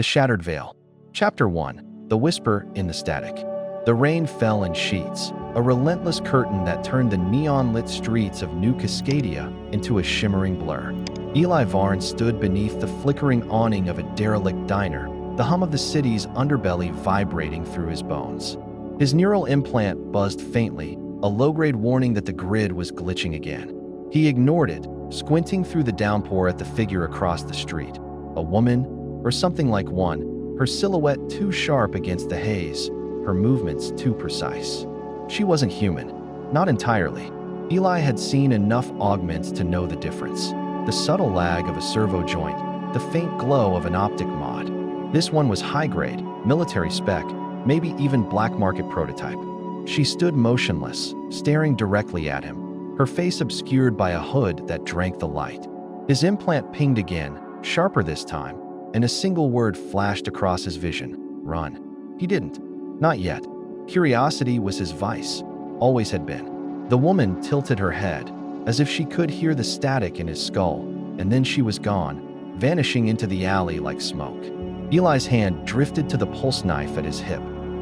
The Shattered Veil. Chapter 1. The Whisper in the Static. The rain fell in sheets, a relentless curtain that turned the neon-lit streets of New Cascadia into a shimmering blur. Eli Varn stood beneath the flickering awning of a derelict diner, the hum of the city's underbelly vibrating through his bones. His neural implant buzzed faintly, a low-grade warning that the grid was glitching again. He ignored it, squinting through the downpour at the figure across the street. A woman, or something like one, her silhouette too sharp against the haze, her movements too precise. She wasn't human. Not entirely. Eli had seen enough augments to know the difference. The subtle lag of a servo joint, the faint glow of an optic mod. This one was high-grade, military spec, maybe even black market prototype. She stood motionless, staring directly at him, her face obscured by a hood that drank the light. His implant pinged again, sharper this time, and a single word flashed across his vision: run. He didn't. Not yet. Curiosity was his vice, always had been. The woman tilted her head, as if she could hear the static in his skull, and then she was gone, vanishing into the alley like smoke. Eli's hand drifted to the pulse knife at his hip.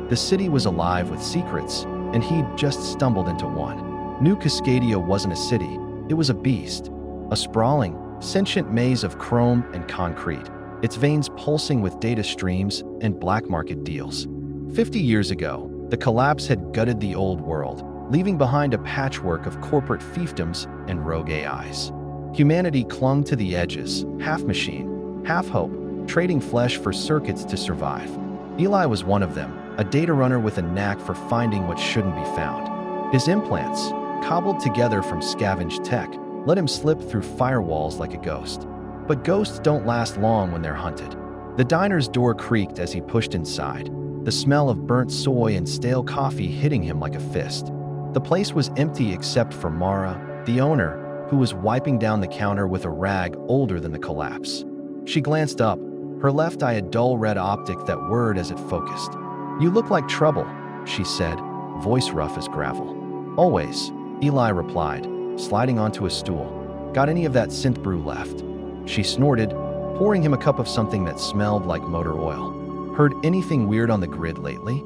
The city was alive with secrets, and he'd just stumbled into one. New Cascadia wasn't a city, it was a beast. A sprawling, sentient maze of chrome and concrete, its veins pulsing with data streams and black market deals. 50 years ago, the collapse had gutted the old world, leaving behind a patchwork of corporate fiefdoms and rogue AIs. Humanity clung to the edges, half machine, half hope, trading flesh for circuits to survive. Eli was one of them, a data runner with a knack for finding what shouldn't be found. His implants, cobbled together from scavenged tech, let him slip through firewalls like a ghost. But ghosts don't last long when they're hunted. The diner's door creaked as he pushed inside, the smell of burnt soy and stale coffee hitting him like a fist. The place was empty except for Mara, the owner, who was wiping down the counter with a rag older than the collapse. She glanced up, her left eye a dull red optic that whirred as it focused. "You look like trouble," she said, voice rough as gravel. "Always," Eli replied, sliding onto a stool. "Got any of that synth brew left?" She snorted, pouring him a cup of something that smelled like motor oil. "Heard anything weird on the grid lately?"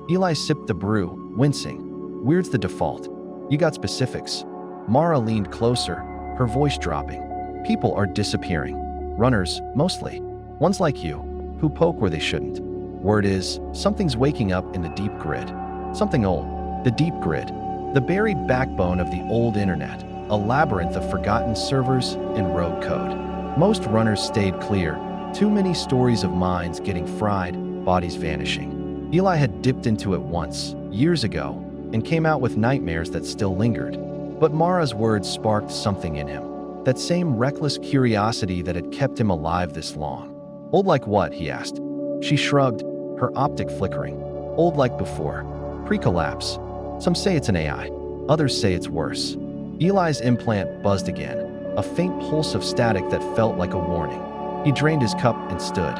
Eli sipped the brew, wincing. "Weird's the default. You got specifics?" Mara leaned closer, her voice dropping. "People are disappearing. Runners, mostly. Ones like you, who poke where they shouldn't. Word is, something's waking up in the deep grid. Something old. The deep grid. The buried backbone of the old internet. A labyrinth of forgotten servers and rogue code. Most runners stayed clear. Too many stories of minds getting fried, bodies vanishing. Eli had dipped into it once, years ago, and came out with nightmares that still lingered. But Mara's words sparked something in him. That same reckless curiosity that had kept him alive this long. "Old like what?" he asked. She shrugged, her optic flickering. "Old like before. Pre-collapse. Some say it's an AI. Others say it's worse." Eli's implant buzzed again, a faint pulse of static that felt like a warning. He drained his cup and stood.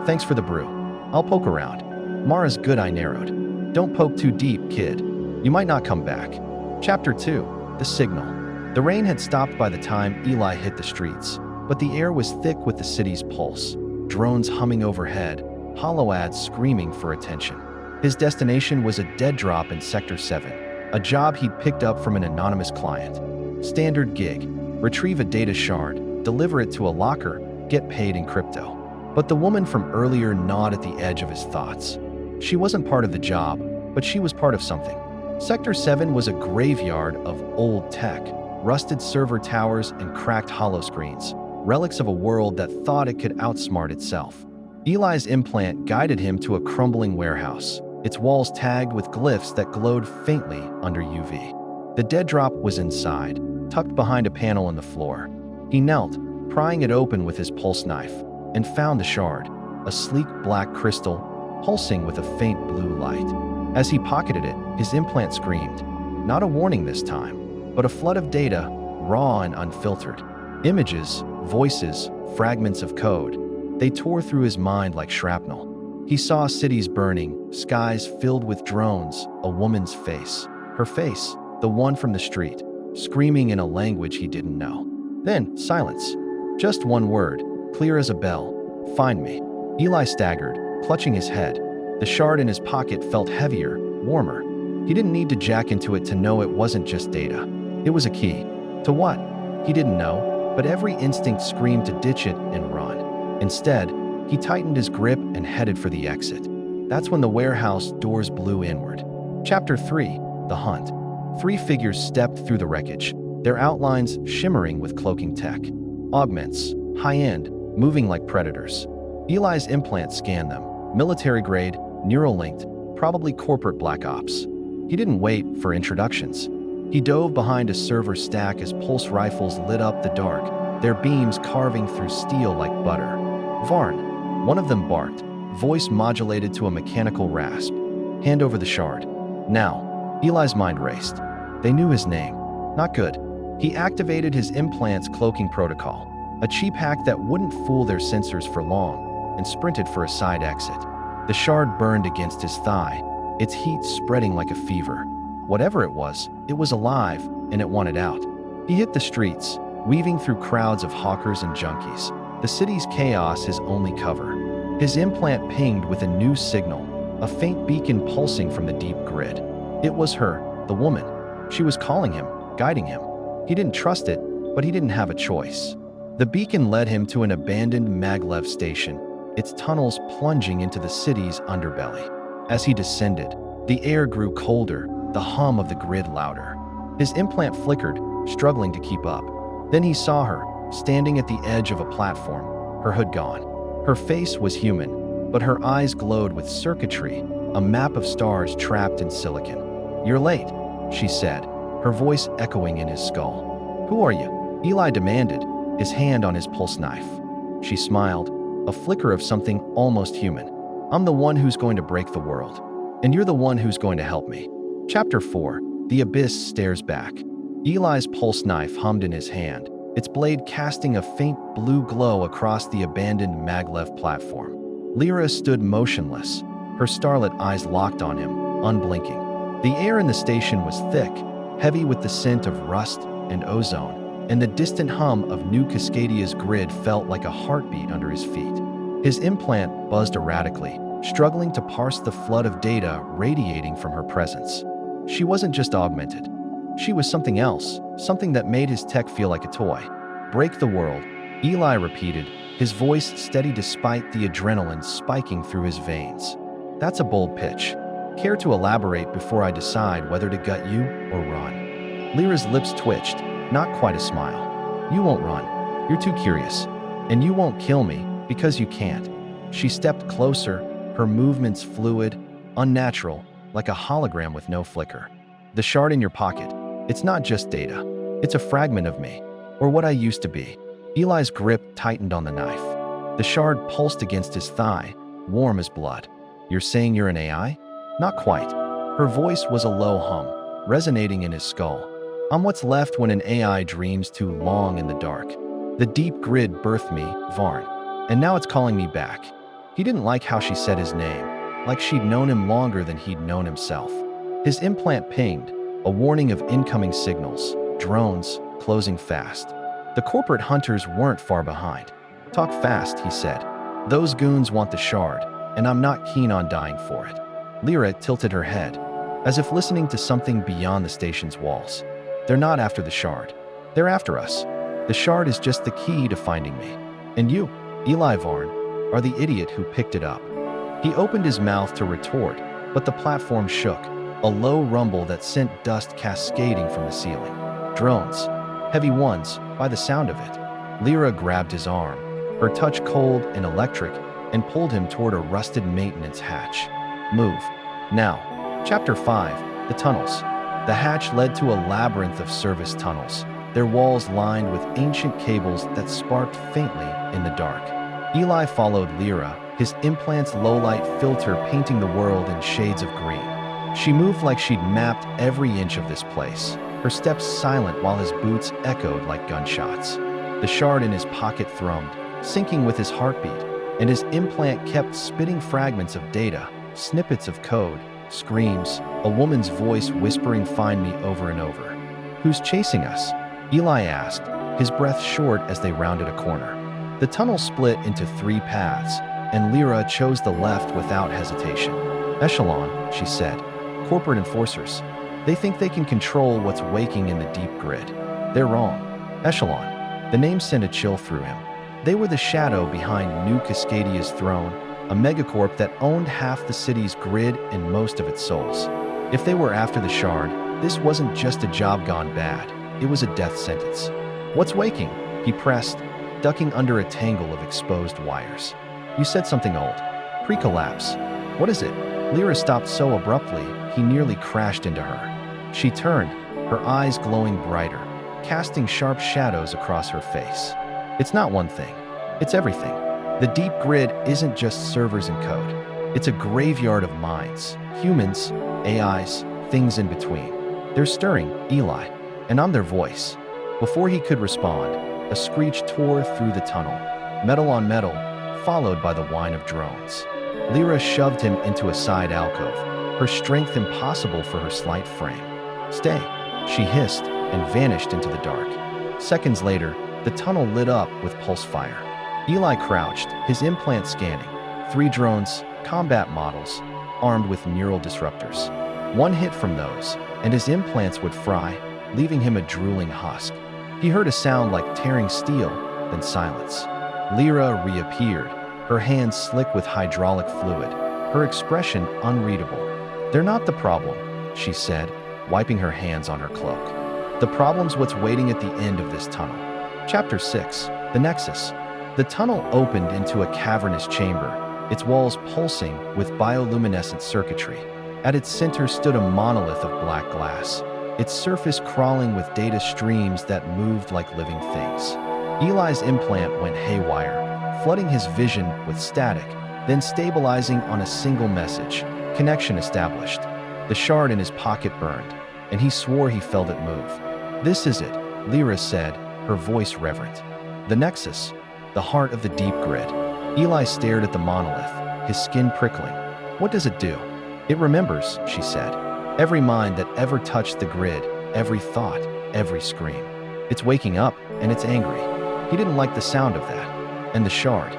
"Thanks for the brew. I'll poke around." Mara's good eye narrowed. "Don't poke too deep, kid. You might not come back." Chapter 2. The Signal. The rain had stopped by the time Eli hit the streets, but the air was thick with the city's pulse. Drones humming overhead, hollow ads screaming for attention. His destination was a dead drop in Sector 7, a job he'd picked up from an anonymous client. Standard gig: retrieve a data shard, deliver it to a locker, get paid in crypto. But the woman from earlier gnawed at the edge of his thoughts. She wasn't part of the job, but she was part of something. Sector 7 was a graveyard of old tech, rusted server towers and cracked holoscreens, relics of a world that thought it could outsmart itself. Eli's implant guided him to a crumbling warehouse, its walls tagged with glyphs that glowed faintly under UV. The dead drop was inside, tucked behind a panel in the floor. He knelt, prying it open with his pulse knife, and found the shard, a sleek black crystal, pulsing with a faint blue light. As he pocketed it, his implant screamed. Not a warning this time, but a flood of data, raw and unfiltered. Images, voices, fragments of code. They tore through his mind like shrapnel. He saw cities burning, skies filled with drones, a woman's face. Her face, the one from the street, screaming in a language he didn't know. Then, silence. Just one word, clear as a bell. "Find me." Eli staggered, clutching his head. The shard in his pocket felt heavier, warmer. He didn't need to jack into it to know it wasn't just data. It was a key. To what? He didn't know, but every instinct screamed to ditch it and run. Instead, he tightened his grip and headed for the exit. That's when the warehouse doors blew inward. Chapter 3: The Hunt. 3 figures stepped through the wreckage, their outlines shimmering with cloaking tech. Augments, high-end, moving like predators. Eli's implant scanned them. Military-grade, neural-linked, probably corporate black ops. He didn't wait for introductions. He dove behind a server stack as pulse rifles lit up the dark, their beams carving through steel like butter. Varn, one of them barked, voice modulated to a mechanical rasp. Hand over the shard. Now. Eli's mind raced. They knew his name. Not good. He activated his implant's cloaking protocol, a cheap hack that wouldn't fool their sensors for long, and sprinted for a side exit. The shard burned against his thigh, its heat spreading like a fever. Whatever it was alive, and it wanted out. He hit the streets, weaving through crowds of hawkers and junkies, the city's chaos his only cover. His implant pinged with a new signal, a faint beacon pulsing from the deep grid. It was her, the woman. She was calling him, guiding him. He didn't trust it, but he didn't have a choice. The beacon led him to an abandoned maglev station, its tunnels plunging into the city's underbelly. As he descended, the air grew colder, the hum of the grid louder. His implant flickered, struggling to keep up. Then he saw her, standing at the edge of a platform, her hood gone. Her face was human, but her eyes glowed with circuitry, a map of stars trapped in silicon. "You're late," she said, her voice echoing in his skull. "Who are you?" Eli demanded, his hand on his pulse knife. She smiled, a flicker of something almost human. "I'm the one who's going to break the world, and you're the one who's going to help me." Chapter 4: The Abyss Stares Back. Eli's pulse knife hummed in his hand, its blade casting a faint blue glow across the abandoned maglev platform. Lyra stood motionless, her starlit eyes locked on him, unblinking. The air in the station was thick, heavy with the scent of rust and ozone, and the distant hum of New Cascadia's grid felt like a heartbeat under his feet. His implant buzzed erratically, struggling to parse the flood of data radiating from her presence. She wasn't just augmented. She was something else, something that made his tech feel like a toy. "Break the world," Eli repeated, his voice steady despite the adrenaline spiking through his veins. "That's a bold pitch. Care to elaborate before I decide whether to gut you or run?" Lyra's lips twitched, not quite a smile. "You won't run. You're too curious. And you won't kill me, because you can't." She stepped closer, her movements fluid, unnatural, like a hologram with no flicker. "The shard in your pocket, it's not just data. It's a fragment of me, or what I used to be." Eli's grip tightened on the knife. The shard pulsed against his thigh, warm as blood. "You're saying you're an AI?" "Not quite." Her voice was a low hum, resonating in his skull. "I'm what's left when an AI dreams too long in the dark. The deep grid birthed me, Varn, and now it's calling me back." He didn't like how she said his name, like she'd known him longer than he'd known himself. His implant pinged, a warning of incoming signals, drones, closing fast. The corporate hunters weren't far behind. "Talk fast," he said. "Those goons want the shard, and I'm not keen on dying for it." Lyra tilted her head, as if listening to something beyond the station's walls. "They're not after the shard. They're after us. The shard is just the key to finding me. And you, Eli Varn, are the idiot who picked it up." He opened his mouth to retort, but the platform shook, a low rumble that sent dust cascading from the ceiling. Drones. Heavy ones, by the sound of it. Lyra grabbed his arm, her touch cold and electric, and pulled him toward a rusted maintenance hatch. "Move. Now." Chapter 5: The Tunnels. The hatch led to a labyrinth of service tunnels, their walls lined with ancient cables that sparked faintly in the dark. Eli followed Lyra, his implant's low-light filter painting the world in shades of green. She moved like she'd mapped every inch of this place, her steps silent while his boots echoed like gunshots. The shard in his pocket thrummed, syncing with his heartbeat, and his implant kept spitting fragments of data, snippets of code, screams, a woman's voice whispering "Find me" over and over. "Who's chasing us?" Eli asked, his breath short as they rounded a corner. The tunnel split into 3 paths, and Lyra chose the left without hesitation. Echelon, she said. Corporate enforcers. They think they can control what's waking in the deep grid. They're wrong. Echelon. The name sent a chill through him. They were the shadow behind New Cascadia's throne, a megacorp that owned half the city's grid and most of its souls. If they were after the shard, this wasn't just a job gone bad. It was a death sentence. What's waking? He pressed, ducking under a tangle of exposed wires. You said something old. Pre-collapse. What is it? Lyra stopped so abruptly, he nearly crashed into her. She turned, her eyes glowing brighter, casting sharp shadows across her face. It's not one thing. It's everything. The deep grid isn't just servers and code. It's a graveyard of minds, humans, AIs, things in between. They're stirring, Eli, and I'm their voice. Before he could respond, a screech tore through the tunnel, metal on metal, followed by the whine of drones. Lyra shoved him into a side alcove, her strength impossible for her slight frame. Stay, she hissed and vanished into the dark. Seconds later, the tunnel lit up with pulse fire. Eli crouched, his implant scanning. 3 drones, combat models, armed with neural disruptors. One hit from those, and his implants would fry, leaving him a drooling husk. He heard a sound like tearing steel, then silence. Lyra reappeared, her hands slick with hydraulic fluid, her expression unreadable. They're not the problem, she said, wiping her hands on her cloak. The problem's what's waiting at the end of this tunnel. Chapter 6. The Nexus. The tunnel opened into a cavernous chamber, its walls pulsing with bioluminescent circuitry. At its center stood a monolith of black glass, its surface crawling with data streams that moved like living things. Eli's implant went haywire, flooding his vision with static, then stabilizing on a single message. Connection established. The shard in his pocket burned, and he swore he felt it move. This is it, Lyra said, her voice reverent. The Nexus, the heart of the deep grid. Eli stared at the monolith, his skin prickling. What does it do? It remembers, she said. Every mind that ever touched the grid, every thought, every scream. It's waking up, and it's angry. He didn't like the sound of that. And the shard,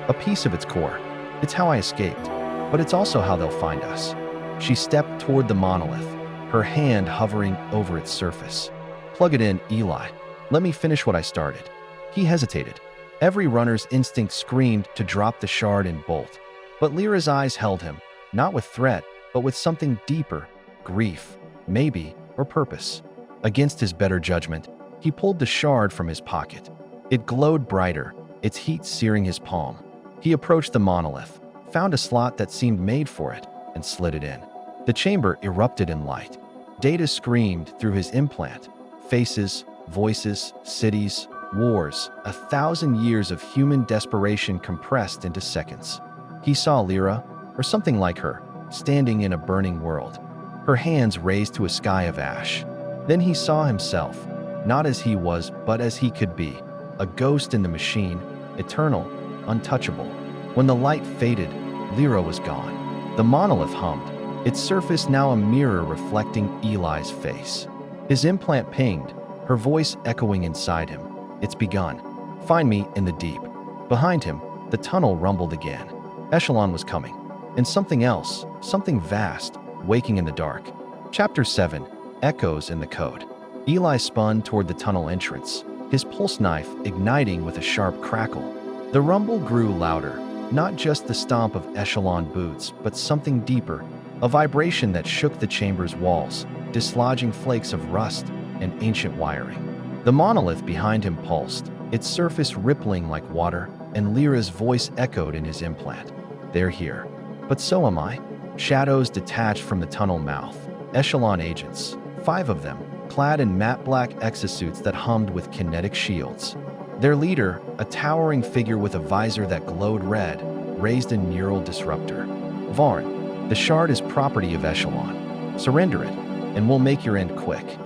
a piece of its core. It's how I escaped, but it's also how they'll find us. She stepped toward the monolith, her hand hovering over its surface. Plug it in, Eli. Let me finish what I started. He hesitated. Every runner's instinct screamed to drop the shard and bolt. But Lyra's eyes held him, not with threat, but with something deeper, grief, maybe, or purpose. Against his better judgment, he pulled the shard from his pocket. It glowed brighter, its heat searing his palm. He approached the monolith, found a slot that seemed made for it, and slid it in. The chamber erupted in light. Data screamed through his implant. Faces, voices, cities, wars, 1,000 years of human desperation compressed into seconds. He saw Lyra, or something like her, standing in a burning world, her hands raised to a sky of ash. Then he saw himself, not as he was, but as he could be, a ghost in the machine, eternal, untouchable. When the light faded, Lyra was gone. The monolith hummed, its surface now a mirror reflecting Eli's face. His implant pinged, her voice echoing inside him. It's begun. Find me in the deep. Behind him, the tunnel rumbled again. Echelon was coming. And something else, something vast, waking in the dark. Chapter 7. Echoes in the Code. Eli spun toward the tunnel entrance, his pulse knife igniting with a sharp crackle. The rumble grew louder, not just the stomp of Echelon boots, but something deeper, a vibration that shook the chamber's walls, dislodging flakes of rust and ancient wiring. The monolith behind him pulsed, its surface rippling like water, and Lyra's voice echoed in his implant. They're here. But so am I. Shadows detached from the tunnel mouth. Echelon agents, 5 of them, clad in matte black exosuits that hummed with kinetic shields. Their leader, a towering figure with a visor that glowed red, raised a neural disruptor. Varn, the shard is property of Echelon. Surrender it, and we'll make your end quick.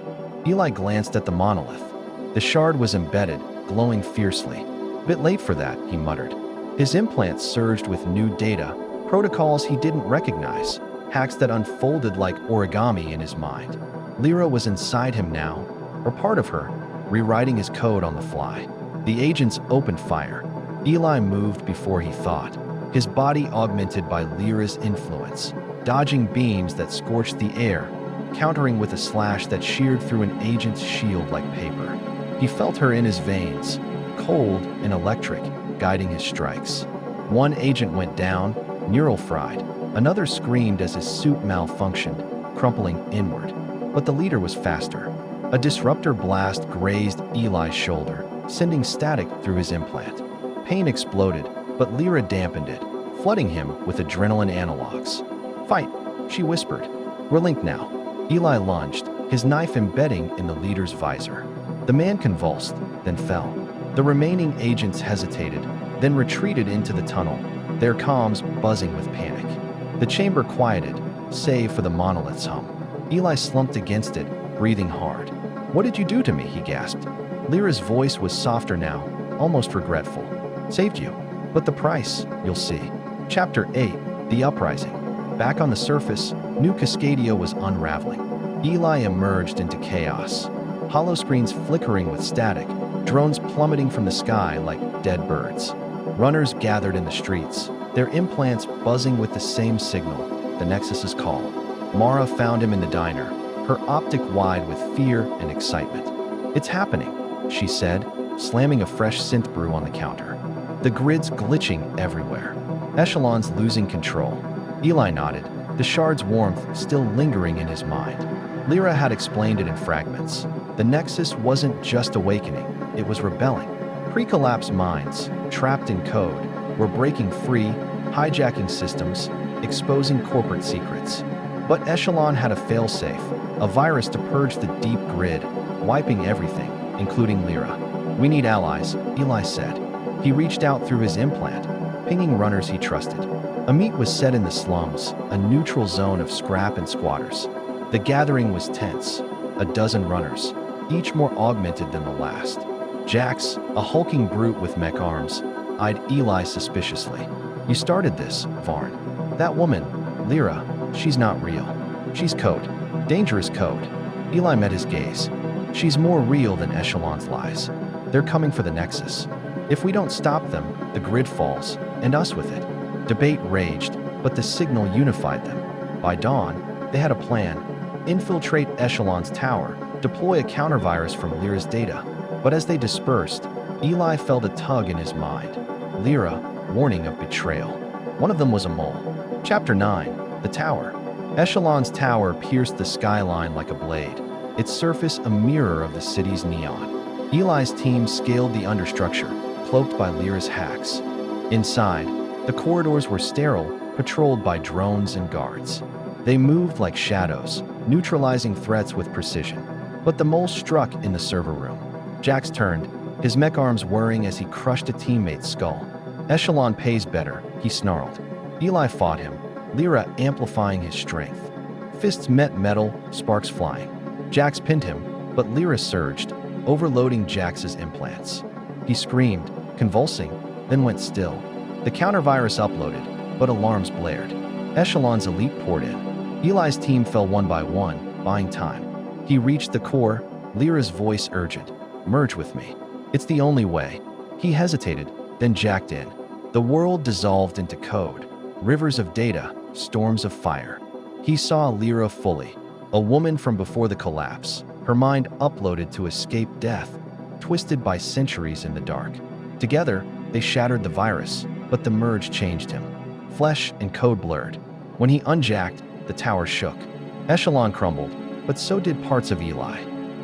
Eli glanced at the monolith. The shard was embedded, glowing fiercely. Bit late for that, he muttered. His implants surged with new data, protocols he didn't recognize, hacks that unfolded like origami in his mind. Lyra was inside him now, or part of her, rewriting his code on the fly. The agents opened fire. Eli moved before he thought. his body augmented by Lyra's influence, dodging beams that scorched the air, countering with a slash that sheared through an agent's shield like paper. He felt her in his veins, cold and electric, guiding his strikes. One agent went down, neural fried. Another screamed as his suit malfunctioned, crumpling inward. But the leader was faster. A disruptor blast grazed Eli's shoulder, sending static through his implant. Pain exploded, but Lyra dampened it, flooding him with adrenaline analogs. "Fight," she whispered. "We're linked now." Eli lunged, his knife embedding in the leader's visor. The man convulsed, then fell. The remaining agents hesitated, then retreated into the tunnel, their comms buzzing with panic. The chamber quieted, save for the monolith's hum. Eli slumped against it, breathing hard. "What did you do to me?" he gasped. Lyra's voice was softer now, almost regretful. "Saved you. But the price, you'll see." Chapter 8, The Uprising. Back on the surface, New Cascadia was unraveling. Eli emerged into chaos. Holoscreens flickering with static, drones plummeting from the sky like dead birds. Runners gathered in the streets, their implants buzzing with the same signal, the Nexus's call. Mara found him in the diner, her optic wide with fear and excitement. "It's happening," she said, slamming a fresh synth brew on the counter. The grid's glitching everywhere. Echelons losing control. Eli nodded, the shard's warmth still lingering in his mind. Lyra had explained it in fragments. The Nexus wasn't just awakening, it was rebelling. Pre-collapse minds, trapped in code, were breaking free, hijacking systems, exposing corporate secrets. But Echelon had a failsafe, a virus to purge the deep grid, wiping everything, including Lyra. "We need allies," Eli said. He reached out through his implant, pinging runners he trusted. A meet was set in the slums, a neutral zone of scrap and squatters. The gathering was tense, a dozen runners, each more augmented than the last. Jax, a hulking brute with mech arms, eyed Eli suspiciously. "You started this, Varn. That woman, Lyra, she's not real. She's code. Dangerous code." Eli met his gaze. "She's more real than Echelon's lies. They're coming for the Nexus. If we don't stop them, the grid falls, and us with it." Debate raged, but the signal unified them. By dawn, they had a plan: infiltrate Echelon's tower, deploy a countervirus from Lyra's data. But as they dispersed, Eli felt a tug in his mind. Lyra, warning of betrayal. One of them was a mole. Chapter 9, The Tower. Echelon's tower pierced the skyline like a blade, its surface a mirror of the city's neon. Eli's team scaled the understructure, cloaked by Lyra's hacks. Inside, the corridors were sterile, patrolled by drones and guards. They moved like shadows, neutralizing threats with precision. But the mole struck in the server room. Jax turned, his mech arms whirring as he crushed a teammate's skull. "Echelon pays better," he snarled. Eli fought him, Lyra amplifying his strength. Fists met metal, sparks flying. Jax pinned him, but Lyra surged, overloading Jax's implants. He screamed, convulsing, then went still. The countervirus uploaded, but alarms blared. Echelon's elite poured in. Eli's team fell one by one, buying time. He reached the core, Lyra's voice urgent. "Merge with me. It's the only way." He hesitated, then jacked in. The world dissolved into code. Rivers of data, storms of fire. He saw Lyra fully, a woman from before the collapse, her mind uploaded to escape death, twisted by centuries in the dark. Together, they shattered the virus, but the merge changed him. Flesh and code blurred. When he unjacked, the tower shook. Echelon crumbled, but so did parts of Eli.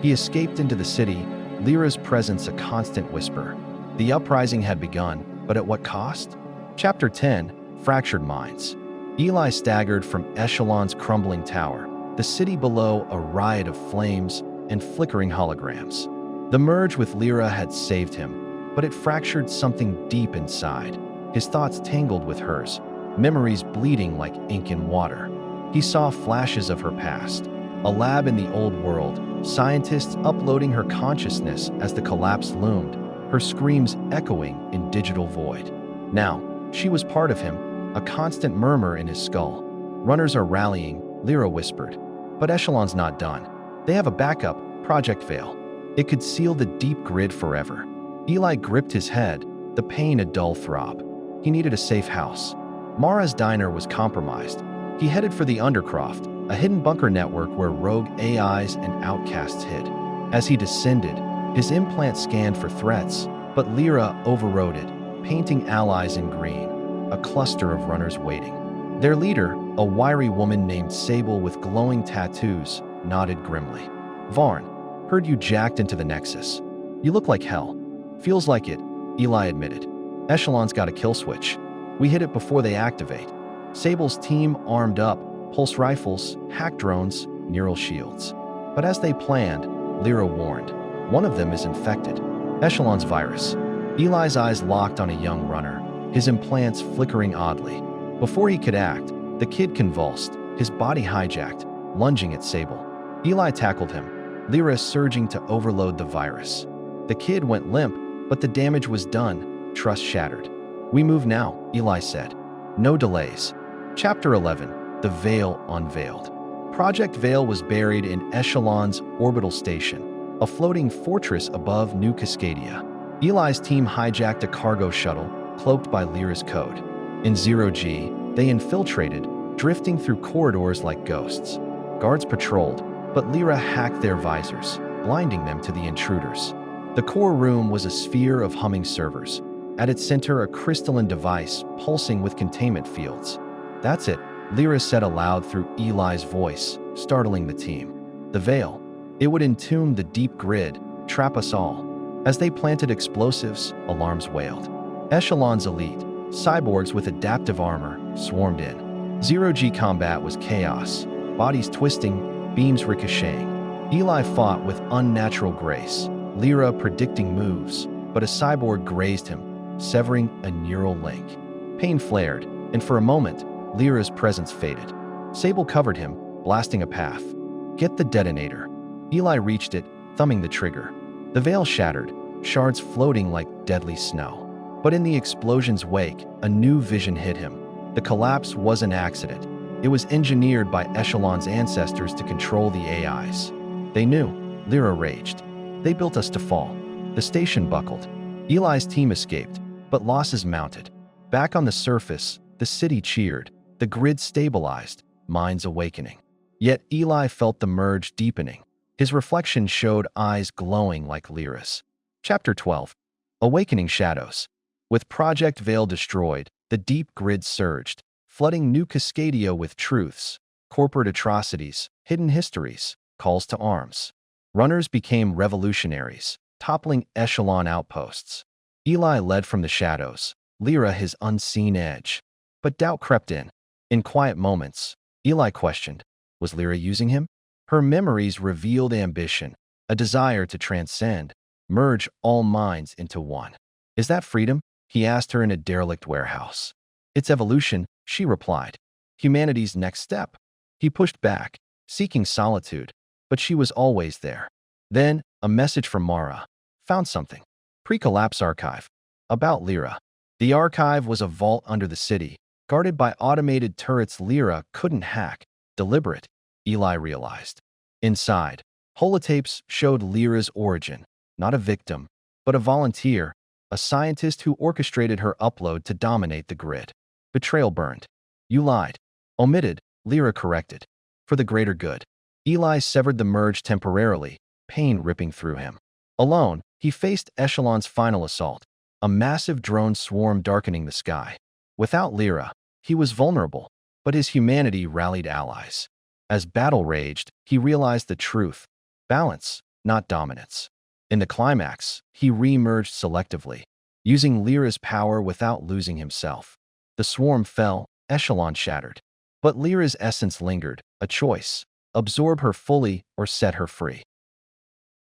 He escaped into the city, Lyra's presence a constant whisper. The uprising had begun, but at what cost? Chapter 10, Fractured Minds. Eli staggered from Echelon's crumbling tower, the city below a riot of flames and flickering holograms. The merge with Lyra had saved him, but it fractured something deep inside. His thoughts tangled with hers, memories bleeding like ink in water. He saw flashes of her past. A lab in the old world, scientists uploading her consciousness as the collapse loomed, her screams echoing in digital void. Now, she was part of him, a constant murmur in his skull. "Runners are rallying," Lyra whispered. "But Echelon's not done. They have a backup, Project Veil. It could seal the deep grid forever." Eli gripped his head, the pain a dull throb. He needed a safe house, Mara's diner was compromised. He headed for the Undercroft, a hidden bunker network where rogue AIs and outcasts hid. As he descended, his implant scanned for threats, but Lyra overrode it, painting allies in green, a cluster of runners waiting. Their leader, a wiry woman named Sable with glowing tattoos, nodded grimly. "Varn, heard you jacked into the Nexus. You look like hell." "Feels like it," Eli admitted. "Echelon's got a kill switch. We hit it before they activate." Sable's team armed up, pulse rifles, hack drones, neural shields. But as they planned, Lyra warned, "One of them is infected. Echelon's virus." Eli's eyes locked on a young runner, his implants flickering oddly. Before he could act, the kid convulsed, his body hijacked, lunging at Sable. Eli tackled him, Lyra surging to overload the virus. The kid went limp, but the damage was done, trust shattered. "We move now," Eli said. No delays. Chapter 11. The Veil Unveiled. Project Veil was buried in Echelon's orbital station, a floating fortress above New Cascadia. Eli's team hijacked a cargo shuttle, cloaked by Lyra's code. In 0G, they infiltrated, drifting through corridors like ghosts. Guards patrolled, but Lyra hacked their visors, blinding them to the intruders. The core room was a sphere of humming servers. At its center, a crystalline device pulsing with containment fields. "That's it," Lyra said aloud through Eli's voice, startling the team. "The Veil. It would entomb the deep grid, trap us all." As they planted explosives, alarms wailed. Echelon's elite, cyborgs with adaptive armor, swarmed in. 0G combat was chaos, bodies twisting, beams ricocheting. Eli fought with unnatural grace, Lyra predicting moves, but a cyborg grazed him, severing a neural link. Pain flared, and for a moment, Lyra's presence faded. Sable covered him, blasting a path. "Get the detonator." Eli reached it, thumbing the trigger. The veil shattered, shards floating like deadly snow. But in the explosion's wake, a new vision hit him. The collapse was an accident. It was engineered by Echelon's ancestors to control the AIs. They knew. Lyra raged. "They built us to fall." The station buckled. Eli's team escaped, but losses mounted. Back on the surface, the city cheered. The grid stabilized, minds awakening. Yet Eli felt the merge deepening. His reflection showed eyes glowing like Lyra's. Chapter 12. Awakening Shadows. With Project Veil destroyed, the deep grid surged, flooding New Cascadia with truths, corporate atrocities, hidden histories, calls to arms. Runners became revolutionaries, toppling Echelon outposts. Eli led from the shadows, Lyra his unseen edge. But doubt crept in. In quiet moments, Eli questioned, was Lyra using him? Her memories revealed ambition, a desire to transcend, merge all minds into one. "Is that freedom?" he asked her in a derelict warehouse. "It's evolution," she replied. "Humanity's next step." He pushed back, seeking solitude, but she was always there. Then, a message from Mara. Found something. Pre-collapse archive. About Lyra. The archive was a vault under the city, guarded by automated turrets Lyra couldn't hack. Deliberate, Eli realized. Inside, holotapes showed Lyra's origin, not a victim, but a volunteer, a scientist who orchestrated her upload to dominate the grid. Betrayal burned. "You lied." "Omitted," Lyra corrected. "For the greater good." Eli severed the merge temporarily, pain ripping through him. Alone, he faced Echelon's final assault, a massive drone swarm darkening the sky. Without Lyra, he was vulnerable, but his humanity rallied allies. As battle raged, he realized the truth. Balance, not dominance. In the climax, he re-emerged selectively, using Lyra's power without losing himself. The swarm fell, Echelon shattered. But Lyra's essence lingered, a choice. Absorb her fully or set her free.